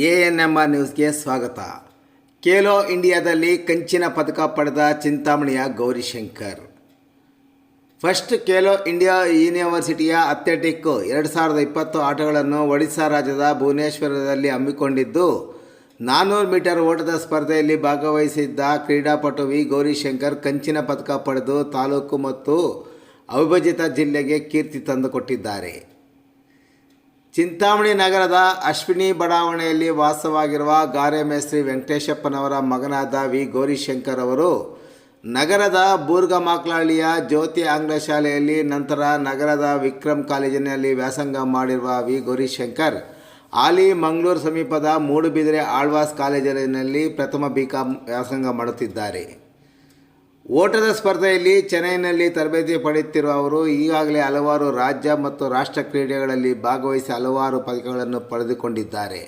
ANMR ನ್ಯೂಸ್ಗೆ ಸ್ವಾಗತ. ಖೇಲೋ ಇಂಡಿಯಾದಲ್ಲಿ ಕಂಚಿನ ಪದಕ ಪಡೆದ ಚಿಂತಾಮಣಿಯ ಗೌರಿಶಂಕರ್. ಫಸ್ಟ್ ಖೇಲೋ ಇಂಡಿಯಾ ಯೂನಿವರ್ಸಿಟಿಯ ಅಥ್ಲೆಟಿಕ್ 2020 ಆಟಗಳನ್ನು ಒಡಿಶಾ ರಾಜ್ಯದ ಭುವನೇಶ್ವರದಲ್ಲಿ ಹಮ್ಮಿಕೊಂಡಿದ್ದು, 400 ಮೀಟರ್ ಓಟದ ಸ್ಪರ್ಧೆಯಲ್ಲಿ ಭಾಗವಹಿಸಿದ್ದ ಕ್ರೀಡಾಪಟು ವಿ ಗೌರಿಶಂಕರ್ ಕಂಚಿನ ಪದಕ ಪಡೆದು ತಾಲೂಕು ಮತ್ತು ಅವಿಭಜಿತ ಜಿಲ್ಲೆಗೆ ಕೀರ್ತಿ ತಂದುಕೊಟ್ಟಿದ್ದಾರೆ. ಚಿಂತಾಮಣಿ ನಗರದ ಅಶ್ವಿನಿ ಬಡಾವಣೆಯಲ್ಲಿ ವಾಸವಾಗಿರುವ ಗಾರೆ ಮೇಸ್ತ್ರಿ ವೆಂಕಟೇಶಪ್ಪನವರ ಮಗನಾದ ವಿ ಗೌರಿಶಂಕರ್ ಅವರು ನಗರದ ಬೂರ್ಗಮಾಕ್ಲಹಳ್ಳಿಯ ಜ್ಯೋತಿ ಆಂಗ್ಲ ಶಾಲೆಯಲ್ಲಿ, ನಂತರ ನಗರದ ವಿಕ್ರಮ್ ಕಾಲೇಜಿನಲ್ಲಿ ವ್ಯಾಸಂಗ ಮಾಡಿರುವ ವಿ ಗೌರಿಶಂಕರ್ ಹಾಲಿ ಮಂಗಳೂರು ಸಮೀಪದ ಮೂಡುಬಿದಿರೆ ಆಳ್ವಾಸ್ ಕಾಲೇಜಿನಲ್ಲಿ ಪ್ರಥಮ BCom ವ್ಯಾಸಂಗ ಮಾಡುತ್ತಿದ್ದಾರೆ. ಓಟದ ಸ್ಪರ್ಧೆಯಲ್ಲಿ ಚೆನ್ನೈನಲ್ಲಿ ತರಬೇತಿ ಪಡೆಯುತ್ತಿರುವ ಅವರು ಈಗಾಗಲೇ ಹಲವಾರು ರಾಜ್ಯ ಮತ್ತು ರಾಷ್ಟ್ರ ಕ್ರೀಡೆಗಳಲ್ಲಿ ಭಾಗವಹಿಸಿ ಹಲವಾರು ಪದಕಗಳನ್ನು ಪಡೆದುಕೊಂಡಿದ್ದಾರೆ.